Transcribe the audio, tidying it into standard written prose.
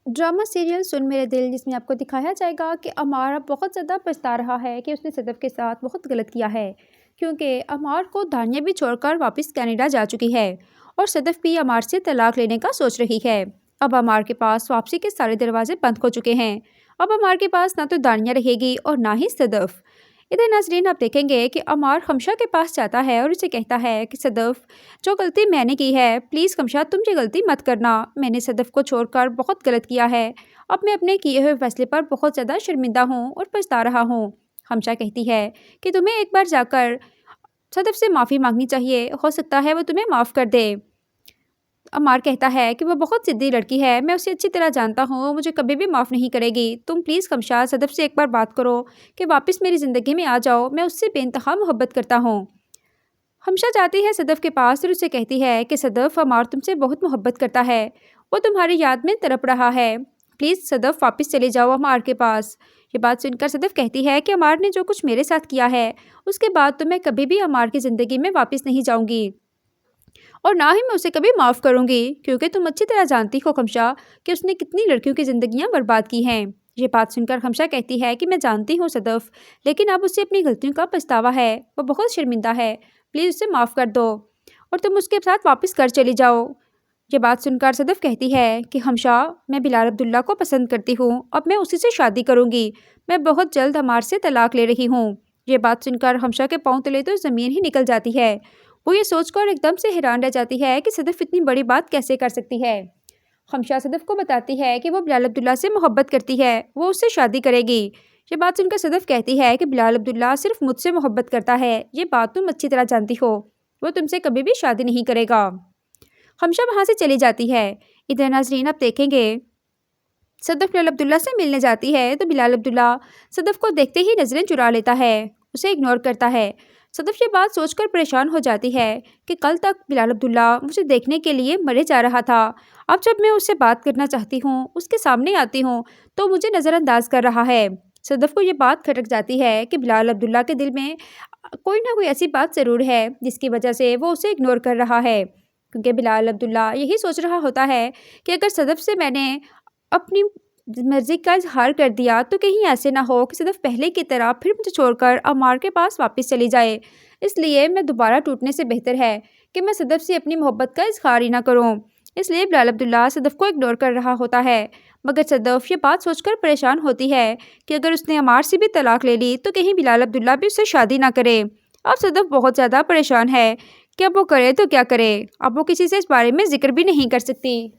Drama serial सुन मेरे दिल जिसमें आपको दिखाया जाएगा कि अमार अब बहुत ज़्यादा पछता रहा है कि उसने सदफ के साथ बहुत गलत किया है, क्योंकि अमार को दानिया भी छोड़कर वापस कनाडा जा चुकी है और सदफ भी अमार से तलाक लेने का सोच रही है। अब अमार के पास वापसी के सारे दरवाजे बंद हो चुके हैं। अब अमार के पास ना तो दानिया रहेगी और ना ही सदफ। इधर नाजरीन आप देखेंगे कि अमार खमशा के पास जाता है और उसे कहता है कि सदफ, जो गलती मैंने की है प्लीज़ खमशा तुम ये गलती मत करना। मैंने सदफ को छोड़कर बहुत गलत किया है। अब मैं अपने किए हुए फैसले पर बहुत ज़्यादा शर्मिंदा हूँ और पछता रहा हूँ। खमशा कहती है कि तुम्हें एक बार जाकर सदफ से माफ़ी मांगनी चाहिए, हो सकता है वो तुम्हें माफ़ कर दे। अमार कहता है कि वो बहुत ज़िद्दी लड़की है, मैं उसे अच्छी तरह जानता हूँ, मुझे कभी भी माफ़ नहीं करेगी। तुम प्लीज़ खमशा सदफ से एक बार बात करो कि वापस मेरी ज़िंदगी में आ जाओ, मैं उससे बेइंतहा मोहब्बत करता हूँ। खमशा जाती है सदफ के पास और उसे कहती है कि सदफ, अमार तुमसे बहुत मोहब्बत करता है, वो तुम्हारी याद में तड़प रहा है, प्लीज़ सदफ वापस चले जाओ अमार के पास। ये बात सुनकर सदफ कहती है कि अमार ने जो कुछ मेरे साथ किया है उसके बाद तो मैं कभी भी अमार की ज़िंदगी में वापस नहीं जाऊँगी और ना ही मैं उसे कभी माफ़ करूँगी, क्योंकि तुम अच्छी तरह जानती हो खमशा कि उसने कितनी लड़कियों की ज़िंदगियाँ बर्बाद की हैं। ये बात सुनकर खमशा कहती है कि मैं जानती हूँ सदफ, लेकिन अब उसे अपनी गलतियों का पछतावा है, वो बहुत शर्मिंदा है, प्लीज़ उसे माफ़ कर दो और तुम उसके साथ वापस घर चली जाओ। ये बात सुनकर सदफ कहती है कि खमशा, मैं बिलाल अब्दुल्ला को पसंद करती हूँ, अब मैं उसी से शादी करूँगी, मैं बहुत जल्द अमार से तलाक ले रही हूँ। ये बात सुनकर खमशा के पाँव तले तो ज़मीन ही निकल जाती है। वो ये सोचकर एकदम से हैरान रह जाती है कि सदफ इतनी बड़ी बात कैसे कर सकती है। खमशा सदफ को बताती है कि वो बिलाल अब्दुल्ला से मोहब्बत करती है, वो उससे शादी करेगी। ये बात सुनकर सदफ कहती है कि बिलाल अब्दुल्ला सिर्फ मुझसे मोहब्बत करता है, ये बात तुम अच्छी तरह जानती हो, वो तुमसे कभी भी शादी नहीं करेगा। खमशा वहाँ से चली जाती है। इधर नाजरीन आप देखेंगे सदफ बिलाल अब्दुल्ला से मिलने जाती है तो बिलाल अब्दुल्ला सदफ को देखते ही नज़रें चुरा लेता है, उसे इग्नोर करता है। सदफ ये बात सोचकर परेशान हो जाती है कि कल तक बिलाल अब्दुल्ला मुझे देखने के लिए मरे जा रहा था, अब जब मैं उससे बात करना चाहती हूँ, उसके सामने आती हूँ तो मुझे नज़रअंदाज कर रहा है। सदफ को ये बात खटक जाती है कि बिलाल अब्दुल्ला के दिल में कोई ना कोई ऐसी बात ज़रूर है जिसकी वजह से वो उसे इग्नोर कर रहा है, क्योंकि बिलाल अब्दुल्ला यही सोच रहा होता है कि अगर सदफ से मैंने अपनी मर्ज़ी का इज़हार कर दिया तो कहीं ऐसे ना हो कि सदफ पहले की तरह फिर मुझे छोड़कर अमार के पास वापस चली जाए। इसलिए मैं दोबारा टूटने से बेहतर है कि मैं सदफ से अपनी मोहब्बत का इज़हार ही ना करूं। इसलिए बिलाल अब्दुल्ला सदफ को इग्नोर कर रहा होता है, मगर सदफ ये बात सोचकर परेशान होती है कि अगर उसने अमार से भी तलाक ले ली तो कहीं बिलाल अब्दुल्ला भी उससे शादी ना करे। अब सदफ बहुत ज़्यादा परेशान है कि अब वो करे तो क्या करे, अब वो किसी से इस बारे में ज़िक्र भी नहीं कर सकती।